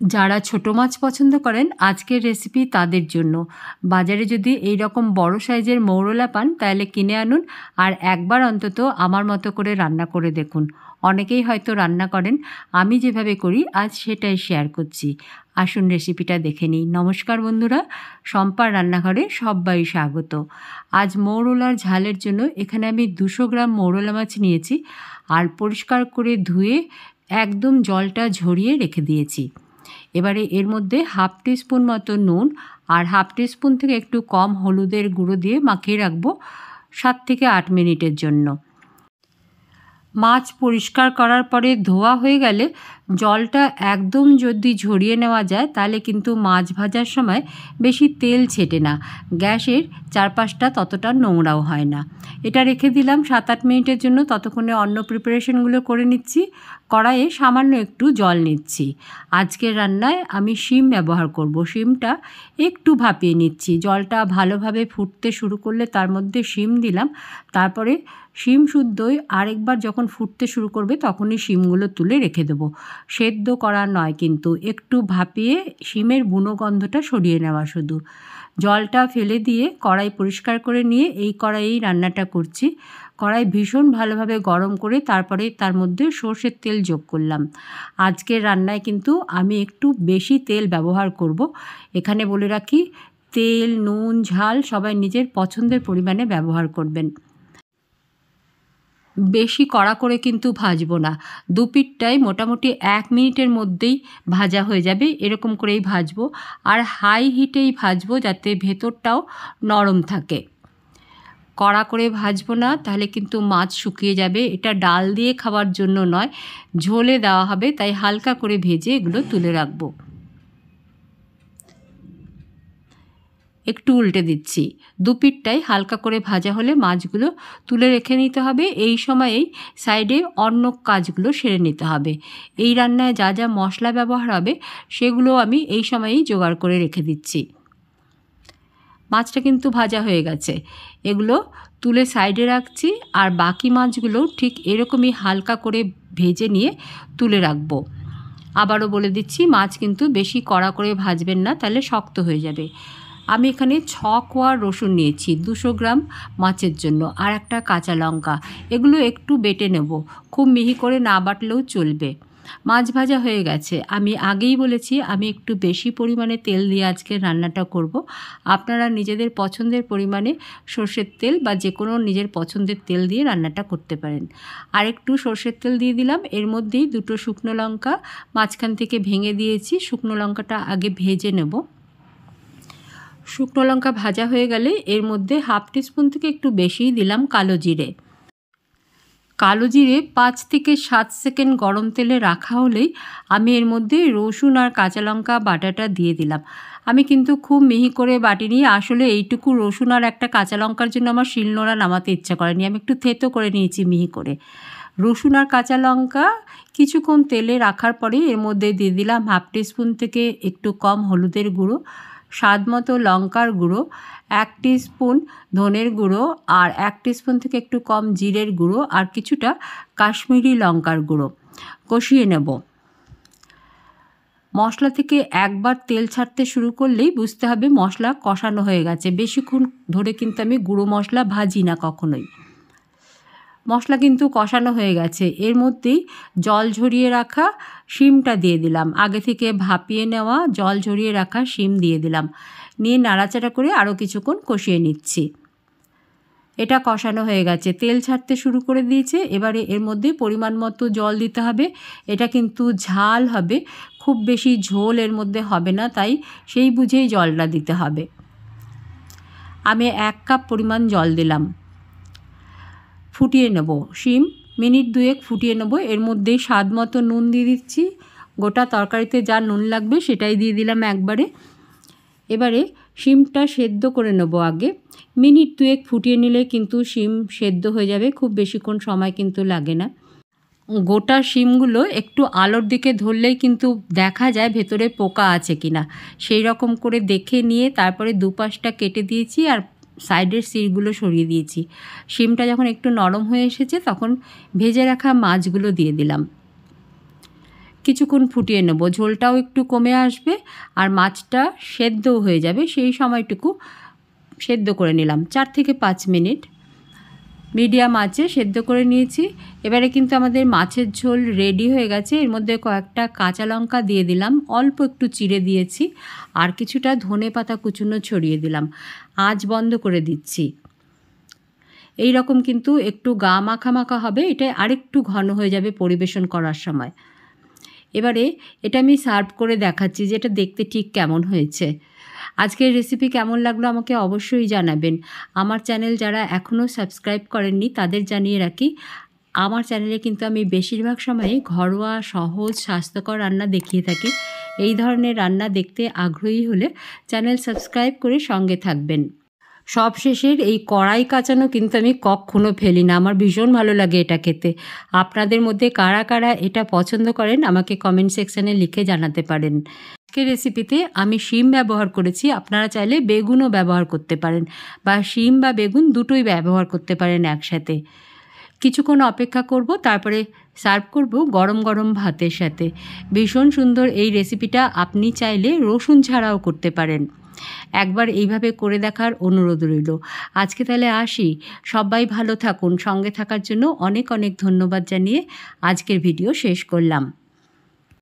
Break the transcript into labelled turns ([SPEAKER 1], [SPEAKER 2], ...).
[SPEAKER 1] যারা ছোট মাছ পছন্দ করেন আজকের রেসিপি তাদের জন্য। বাজারে যদি এই রকম বড় সাইজের মৌরলা পান তাহলে কিনে আনুন আর একবার অন্তত আমার মতো করে রান্না করে দেখুন। অনেকেই হয়তো রান্না করেন, আমি যেভাবে করি আজ সেটাই শেয়ার করছি। আসুন রেসিপিটা দেখে নিই। নমস্কার বন্ধুরা, শম্পার রান্নাঘরে সবাই স্বাগত। আজ মৌরলার ঝালের জন্য এখানে আমি 200 গ্রাম মৌরলা মাছ নিয়েছি আর পরিষ্কার করে ধুয়ে একদম জলটা ঝরিয়ে রেখে দিয়েছি। এবারে এর মধ্যে হাফ টিস্পুন মতো নুন আর হাফ টিস্পুন থেকে একটু কম হলুদের গুঁড়ো দিয়ে মাখিয়ে রাখবো 7 থেকে 8 মিনিটের জন্য। মাছ পরিষ্কার করার পরে ধোয়া হয়ে গেলে জলটা একদম যদি ঝরিয়ে নেওয়া যায় তাহলে কিন্তু মাছ ভাজার সময় বেশি তেল ছেটে না, গ্যাসের চারপাশটা ততটা নোংরাও হয় না। এটা রেখে দিলাম 7-8 মিনিটের জন্য। ততক্ষণে অন্য প্রিপারেশনগুলো করে নিচ্ছি। কড়াইয়ে সামান্য একটু জল নিচ্ছি। আজকের রান্নায় আমি শিম ব্যবহার করব। শিমটা একটু ভাপিয়ে নিচ্ছি। জলটা ভালোভাবে ফুটতে শুরু করলে তার মধ্যে শিম দিলাম। তারপরে শিম শুদ্ধই আরেকবার যখন ফুটতে শুরু করবে তখনই শিমগুলো তুলে রেখে দেবো। সেদ্ধ করা নয়, কিন্তু একটু ভাপিয়ে শিমের বুনো গন্ধটা সরিয়ে নেওয়া শুধু। জলটা ফেলে দিয়ে কড়াই পরিষ্কার করে নিয়ে এই কড়াইয়েই রান্নাটা করছি। কড়াই ভীষণ ভালোভাবে গরম করে তারপরে তার মধ্যে সর্ষের তেল যোগ করলাম। আজকের রান্নায় কিন্তু আমি একটু বেশি তেল ব্যবহার করব। এখানে বলে রাখি, তেল, নুন, ঝাল সবাই নিজের পছন্দের পরিমাণে ব্যবহার করবেন। বেশি কড়া করে কিন্তু ভাজবো না। দুপিঠটাই মোটামুটি 1 মিনিটের মধ্যেই ভাজা হয়ে যাবে, এরকম করেই ভাজবো। আর হাই হিটেই ভাজবো যাতে ভেতরটাও নরম থাকে। কড়া করে ভাজবো না, তাহলে কিন্তু মাছ শুকিয়ে যাবে। এটা ডাল দিয়ে খাওয়ার জন্য নয়, ঝোলে দেওয়া হবে, তাই হালকা করে ভেজে এগুলো তুলে রাখবো। একটু উল্টে দিচ্ছি। দুপিঠটাই হালকা করে ভাজা হলে মাছগুলো তুলে রেখে নিতে হবে। এই সময়েই সাইডে অন্য কাজগুলো সেরে নিতে হবে। এই রান্নায় যা যা মশলা ব্যবহার হবে সেগুলো আমি এই সময়েই জোগাড় করে রেখে দিচ্ছি। মাছটা কিন্তু ভাজা হয়ে গেছে, এগুলো তুলে সাইডে রাখছি। আর বাকি মাছগুলো ঠিক এরকমই হালকা করে ভেজে নিয়ে তুলে রাখবো। আবারও বলে দিচ্ছি, মাছ কিন্তু বেশি কড়া করে ভাজবেন না, তাহলে শক্ত হয়ে যাবে। আমি এখানে 6 কোয়া রসুন নিয়েছি 200 গ্রাম মাছের জন্য, আর একটা কাঁচা লঙ্কা। এগুলো একটু বেটে নেব, খুব মিহি করে না বাটলেও চলবে। মাছ ভাজা হয়ে গেছে। আমি আগেই বলেছি আমি একটু বেশি পরিমাণে তেল দিয়ে আজকে রান্নাটা করব। আপনারা নিজেদের পছন্দের পরিমাণে সর্ষের তেল বা যে কোনো নিজের পছন্দের তেল দিয়ে রান্নাটা করতে পারেন। আর একটু সর্ষের তেল দিয়ে দিলাম। এর মধ্যেই 2টো শুকনো লঙ্কা মাঝখান থেকে ভেঙে দিয়েছি। শুকনো লঙ্কাটা আগে ভেজে নেব। শুকনো লঙ্কা ভাজা হয়ে গেলে এর মধ্যে হাফ টিস্পুন থেকে একটু বেশিই দিলাম কালো জিরে। কালো জিরে 5 থেকে 7 সেকেন্ড গরম তেলে রাখা হলেই আমি এর মধ্যে রসুন আর কাঁচা লঙ্কা বাটাটা দিয়ে দিলাম। আমি কিন্তু খুব মিহি করে বাটিনি। আসলে এইটুকু রসুন আর একটা কাঁচা লঙ্কার জন্য আমার শিলনোড়া নামাতে ইচ্ছা করেনি, আমি একটু থেতো করে নিয়েছি মিহি করে। রসুন আর কাঁচা লঙ্কা কিছুক্ষণ তেলে রাখার পরে এর মধ্যে দিয়ে দিলাম হাফ টিস্পুন থেকে একটু কম হলুদের গুঁড়ো, স্বাদ মতো লঙ্কার গুঁড়ো, 1 টিস্পুন ধনের গুঁড়ো আর 1 টিস্পুন থেকে একটু কম জিরের গুঁড়ো আর কিছুটা কাশ্মীরি লঙ্কার গুঁড়ো। কষিয়ে নেব। মশলা থেকে একবার তেল ছাড়তে শুরু করলেই বুঝতে হবে মশলা কষানো হয়ে গেছে। বেশিক্ষণ ধরে কিন্তু আমি গুঁড়ো মশলা ভাজি না কখনোই। মশলা কিন্তু কষানো হয়ে গেছে। এর মধ্যেই জল ঝরিয়ে রাখা শিমটা দিয়ে দিলাম। আগে থেকে ভাপিয়ে নেওয়া জল ঝরিয়ে রাখা শিম দিয়ে দিলাম। নিয়ে নাড়াচাড়া করে আরও কিছুক্ষণ কষিয়ে নিচ্ছি। এটা কষানো হয়ে গেছে, তেল ছাড়তে শুরু করে দিয়েছে। এবারে এর মধ্যে পরিমাণ মতো জল দিতে হবে। এটা কিন্তু ঝাল হবে, খুব বেশি ঝোল এর মধ্যে হবে না, তাই সেই বুঝেই জলটা দিতে হবে। আমি 1 কাপ পরিমাণ জল দিলাম। ফুটিয়ে নেব। শিম মিনিট 2 ফুটিয়ে নেব। এর মধ্যেই স্বাদ মতো নুন দিয়ে দিচ্ছি। গোটা তরকারিতে যা নুন লাগবে সেটাই দিয়ে দিলাম একবারে। এবারে শিমটা সেদ্ধ করে নেব আগে। মিনিট 2 ফুটিয়ে নিলে কিন্তু শিম সেদ্ধ হয়ে যাবে, খুব বেশিক্ষণ সময় কিন্তু লাগে না। গোটা শিমগুলো একটু আলোর দিকে ধরলেই কিন্তু দেখা যায় ভেতরে পোকা আছে কিনা। সেই রকম করে দেখে নিয়ে তারপরে দুপাশটা কেটে দিয়েছি আর সাইডের সিরগুলো সরিয়ে দিয়েছি। শিমটা যখন একটু নরম হয়ে এসেছে তখন ভেজে রাখা মাছগুলো দিয়ে দিলাম। কিছুক্ষণ ফুটিয়ে নেব, ঝোলটাও একটু কমে আসবে আর মাছটা সেদ্ধও হয়ে যাবে। সেই সময়টুকু সেদ্ধ করে নিলাম 4 থেকে 5 মিনিট মিডিয়াম আঁচে সেদ্ধ করে নিয়েছি। এবারে কিন্তু আমাদের মাছের ঝোল রেডি হয়ে গেছে। এর মধ্যে কয়েকটা কাঁচা লঙ্কা দিয়ে দিলাম, অল্প একটু চিড়ে দিয়েছি আর কিছুটা ধনেপাতা কুচুনো ছড়িয়ে দিলাম। আঁচ বন্ধ করে দিচ্ছি। এই রকম কিন্তু একটু গা মাখা মাখা হবে, এটা আরেকটু ঘন হয়ে যাবে পরিবেশন করার সময়। এবারে এটা আমি সার্ভ করে দেখাচ্ছি যে এটা দেখতে ঠিক কেমন হয়েছে। আজকের রেসিপি কেমন লাগলো আমাকে অবশ্যই জানাবেন। আমার চ্যানেল যারা এখনও সাবস্ক্রাইব করেননি তাদের জানিয়ে রাখি, আমার চ্যানেলে কিন্তু আমি বেশিরভাগ সময়ই ঘরোয়া সহজ স্বাস্থ্যকর রান্না দেখিয়ে থাকি। এই ধরনের রান্না দেখতে আগ্রহী হলে চ্যানেল সাবস্ক্রাইব করে সঙ্গে থাকবেন। সবশেষের এই কড়াই কাচানো কিন্তু আমি কখনো ফেলি না, আমার ভীষণ ভালো লাগে এটা খেতে। আপনাদের মধ্যে কারা কারা এটা পছন্দ করেন আমাকে কমেন্ট সেকশানে লিখে জানাতে পারেন। আজকের রেসিপিতে আমি শিম ব্যবহার করেছি, আপনারা চাইলে বেগুনও ব্যবহার করতে পারেন বা শিম বা বেগুন দুটোই ব্যবহার করতে পারেন একসাথে। কিছুক্ষণ অপেক্ষা করব, তারপরে সার্ভ করব গরম গরম ভাতের সাথে। ভীষণ সুন্দর এই রেসিপিটা, আপনি চাইলে রসুন ছাড়াও করতে পারেন। একবার এইভাবে করে দেখার অনুরোধ রইল। আজকে তাহলে আসি, সবাই ভালো থাকুন। সঙ্গে থাকার জন্য অনেক অনেক ধন্যবাদ জানিয়ে আজকের ভিডিও শেষ করলাম।